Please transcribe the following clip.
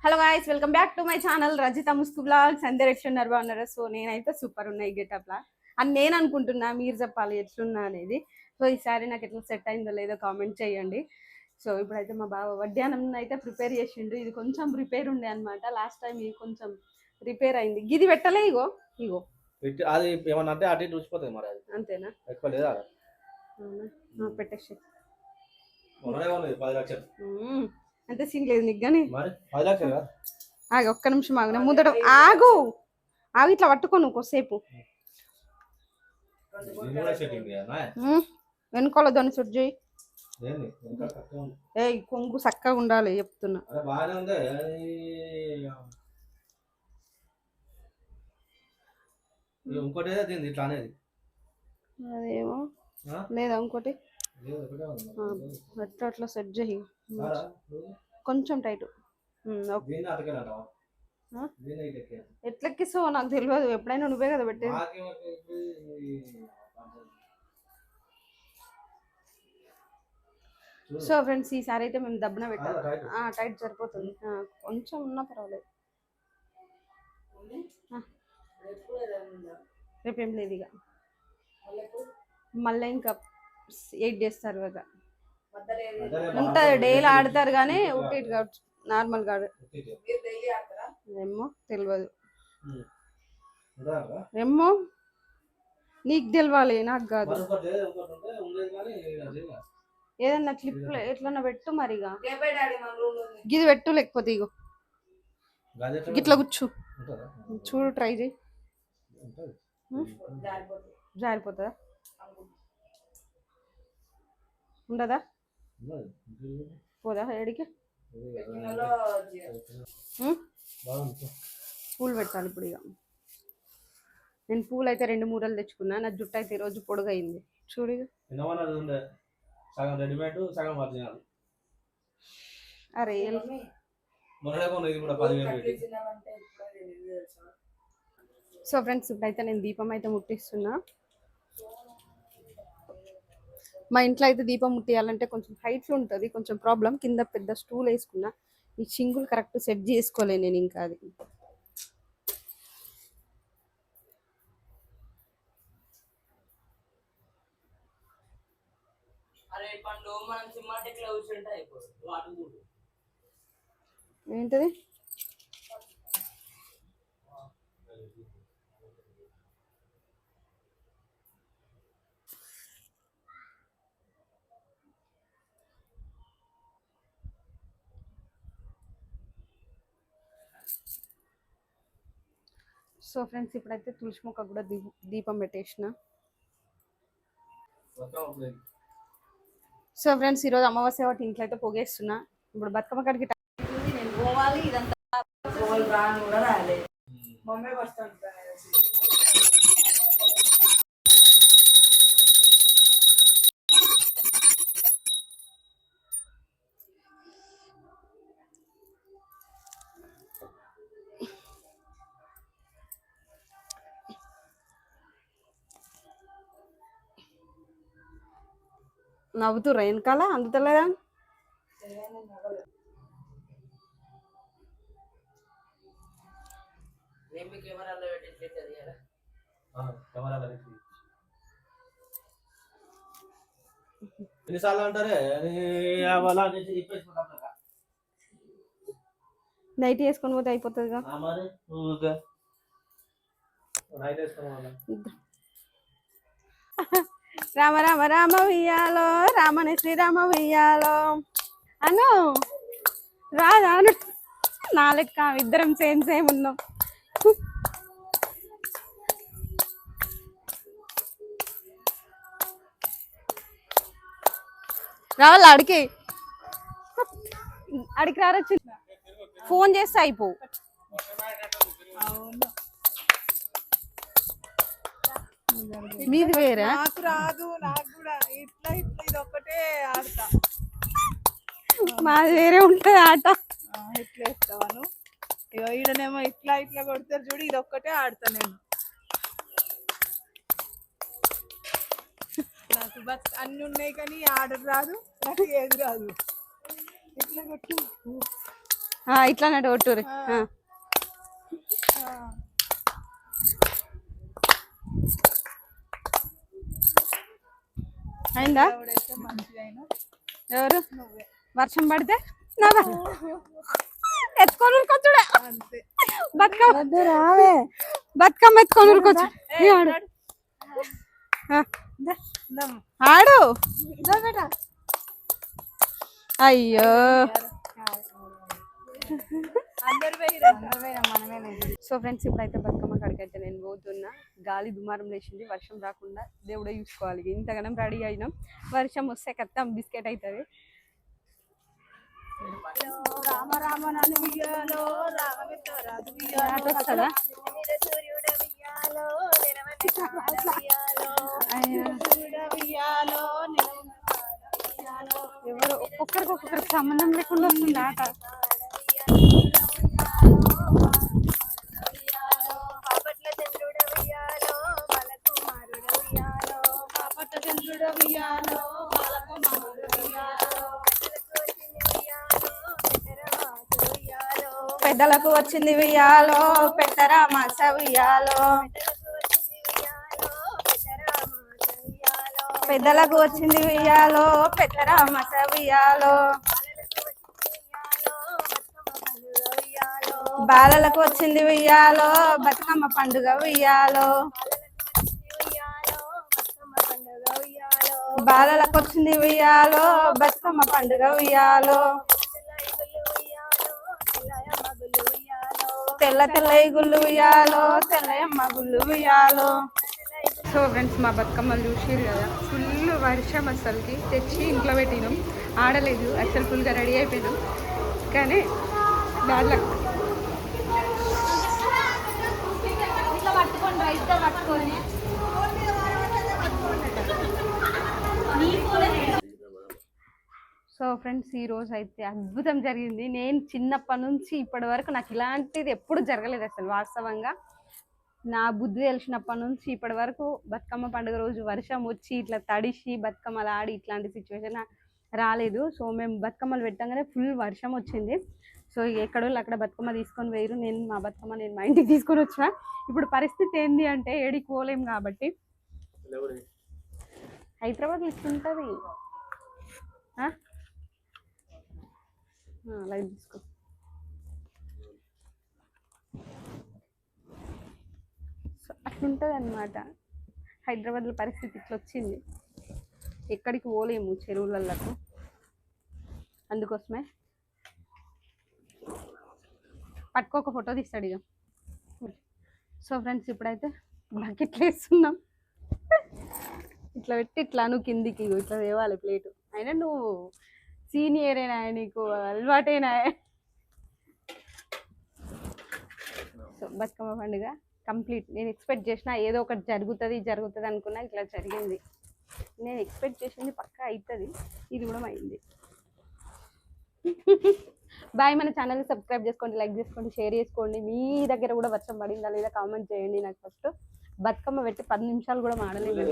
Hello guys, welcome back to my channel Rajitha Musku blogs. అందరు ఎట్లున్నారు, బాగున్నారా? సో నేనైతే సూపర్ ఉన్నాయి గెటప్లా అని నేను అనుకుంటున్నా. మీరు చెప్పాలి ఎట్లున్నా అనేది. సో ఈసారి నాకు ఎట్లా సెట్ అయిందో లేదో కామెంట్ చేయండి. సో ఇప్పుడైతే మా బావ వడ్డానం అయితే ప్రిపేర్ చేసిండు. ఇది కొంచెం ప్రిపేర్ ఉండే అనమాట. లాస్ట్ టైం ఇది కొంచెం రిపేర్ అయింది. గిది పెట్టలే, ఇగో ఇగో అది ఏమన్నా అంటే అటు ఇటు చూసిపోతుంది. మరి అది అంతేనా? ఎక్కువ లేదా? పెట్టేసి 10 లక్షలు అంత సీన్ లేదు నీకు. కానీ మరి 10 లక్షలు ఆగు, ఒక్క నిమిషం ఆగు. నేను ముందట ఆగు ఆగు, ఇట్లా పట్టుకోను కొద్దిసేపు. వెనుకోల దాన్ని సెట్ చేయి. ఏ కొంగు చక్కగా ఉండాలి చెప్తున్నా. ఇంకోటి ఇట్లా అనేది అదేమో లేదా ఇంకోటి అట్లా అట్లా సెట్ చేయి కొంచెం టైట్. ఎట్లెక్కిస్తావో నాకు తెలియదు. ఎప్పుడైనా నువ్వే కదా పెట్టేది. సో ఫ్రెండ్స్, ఈసారి అయితే మేము దబ్బున పెట్టాలి. టైట్ సరిపోతుంది, కొంచెం ఉన్నా పర్వాలేదు. రేపేం లేదు ఇక, మళ్ళీ ఇంకా 8 days తర్వాత ఉంటుంది. డైలీ ఆడతారు కానీ ఒకటి నార్మల్ గా ఏమో తెలియదు. ఏమో నీకు తెలియాలి, నాకు కాదు. ఏదన్నా క్లిప్ ఎట్లన్నా పెట్టు మరిగా. గిది పెట్టు, లేకపోతే ఇగో గిట్లా కూర్చో చూడు, ట్రై చేయి. జారిపోతుందా? ఉండదా? పోదా ఏడికి? పూలు పెట్టాలి ఇప్పుడు. ఇక నేను పూలు అయితే 2 మూరలు తెచ్చుకున్నా. నా జుట్టు అయితే ఈరోజు పొడుగైంది చూడు. అరే సో ఫ్రెండ్స్, ఇప్పుడైతే నేను దీపం అయితే ముట్టిస్తున్నా. మా ఇంట్లో అయితే దీపం ముట్టియాలంటే కొంచెం హైట్లో ఉంటుంది, కొంచెం ప్రాబ్లం. కింద పెద్ద స్టూల్ వేసుకున్నా. ఈ చింగులు కరెక్ట్ సెట్ చేసుకోలే నేను ఇంకా. అది ఏంటది? సో ఫ్రెండ్స్, ఇప్పుడైతే తులసి మొక్క కూడా దీపం పెట్టేసిన. సో ఫ్రెండ్స్, ఈరోజు అమావాస్య ఒకటి ఇంట్లో అయితే పొగేస్తున్నా. ఇప్పుడు బతుకమ్మ కాడికి నేను పోవాలి. ఇదంతా నవ్వుతుర్రా వెనకాల? అందుతలేదా? ఎన్నిసార్లు అంటారే నైట్ వేసుకొని పోతే అయిపోతుందిగా. రామ రామ రామ వియ్యాలో, రామని శ్రీరామ వియ్యాలో అను రాదా? నా లెక్క ఇద్దరం సేమ్ ఉన్నాం. రావాల అడికి రారొచ్చు. ఫోన్ చేస్తే అయిపో. మీది వేరే? నాకు రాదు. నాకు కూడా ఇట్లా ఇట్లా ఇది ఒక్కటే ఆడతా. మాది వేరే ఉంటుంది ఆట. ఇట్లా వేస్తాను. ఇగో ఈడనేమో ఇట్లా ఇట్లా కొడతారు చూడు, ఇది ఒక్కటే ఆడతా నేను. నాకు బస్ అన్ని ఉన్నాయి కానీ ఆర్డర్ రాదు, నాకు ఏది రాదు. ఇట్లా కొట్టు. ఇట్లానే కొట్టుర్రి. అయిందా? ఎవరు వర్షం పడితే ఎత్తుకొని ఉరుకొచ్చుడే. బతుకమ్మ ఎత్తుకొని ఉరుకొచ్చు. ఆడు అయ్యో. సో ఫ్రెండ్స్ ఇప్పుడైతే బతుకమ్మ కాడికి అయితే నేను పోతున్నా. గాలి దుమారం లేచింది, వర్షం రాకుండా దేవుడే చూసుకోవాలి. ఇంతగానం రెడీ అయినాం, వర్షం వస్తే కత్తాం బిస్కెట్ అవుతుంది. రామ రామ నన్ను వియ్యాలో వస్తుందా? ఎవరు ఒక్కొక్కరికి సంబంధం లేకుండా వస్తుంది ఆట. పెద్దలకు వచ్చింది వియ్యాలో, పెట్టరా మాస వియ్యాలో. పెద్దలకు వచ్చింది వియ్యాలో, పెట్టరా మాస వియ్యాలో. బాలలకు వచ్చింది వియ్యాలో, బతుకమ్మ పండుగ వియ్యాలో. బాలలకు వచ్చింది వియ్యాలో, బతుకమ్మ పండుగ వియ్యాలో. తెల్ల తెల్ల గుళ్ళు ఉయ్యాలో, తెల్లయమ్మ గుళ్ళు ఉయ్యాలో. సో ఫ్రెండ్స్ మా బతుకమ్మలు చూసిరు కదా, ఫుల్ వర్షం అసలుకి. తెచ్చి ఇంట్లో పెట్టినాం, ఆడలేదు అసలు. ఫుల్గా రెడీ అయిపోయినాం కానీ బ్యాడ్ లక్. సో ఫ్రెండ్స్ ఈరోజు అయితే అద్భుతం జరిగింది. నేను చిన్నప్పటి నుంచి ఇప్పటి వరకు నాకు ఇలాంటిది ఎప్పుడు జరగలేదు అసలు. వాస్తవంగా నా బుద్ధి తెలిసినప్పటి నుంచి ఇప్పటి వరకు బతుకమ్మ పండుగ రోజు వర్షం వచ్చి ఇట్లా తడిసి బతుకమ్మలు ఆడి ఇట్లాంటి సిచ్యువేషన్ రాలేదు. సో మేము బతుకమ్మలు పెట్టగానే ఫుల్ వర్షం వచ్చింది. సో ఎక్కడో అక్కడ బతుకమ్మ తీసుకొని వేయరు. నేను మా బతుకమ్మ నేను మా ఇంటికి తీసుకొని వచ్చిన. ఇప్పుడు పరిస్థితి ఏంది అంటే ఏడికి పోలేం కాబట్టి హైదరాబాద్లో ఇట్లుంటుంది. లైట్ తీసుకో. సో అట్లుంటుంది అన్నమాట. హైదరాబాద్లో పరిస్థితి ఇట్లా వచ్చింది, ఎక్కడికి పోలేము చెరువులకు. అందుకోసమే పట్టుకోక ఫోటో తీస్తాడు ఇక. సో ఫ్రెండ్స్ ఇప్పుడైతే బకెట్లు వేస్తున్నాం. ఇట్లా పెట్టి ఇట్లా నువ్వు కిందికి ఇట్లా తేవాలి ప్లేటు. అయినా నువ్వు సీనియరేనా, నీకు అలవాటేనా. సో బతుకమ్మ పండుగ కంప్లీట్. నేను ఎక్స్పెక్ట్ చేసిన ఏదో ఒకటి జరుగుతుంది అనుకున్నా, ఇట్లా జరిగింది. నేను ఎక్స్పెక్ట్ చేసింది పక్కా అవుతుంది, ఇది కూడా అయింది. బాయ్. మన ఛానల్ని సబ్స్క్రైబ్ చేసుకోండి, లైక్ చేసుకోండి, షేర్ చేసుకోండి. మీ దగ్గర కూడా వర్షం పడిందా లేదా కామెంట్ చేయండి. నాకు ఫస్ట్ బతుకమ్మ పెట్టి 10 నిమిషాలు కూడా మాడలేదు.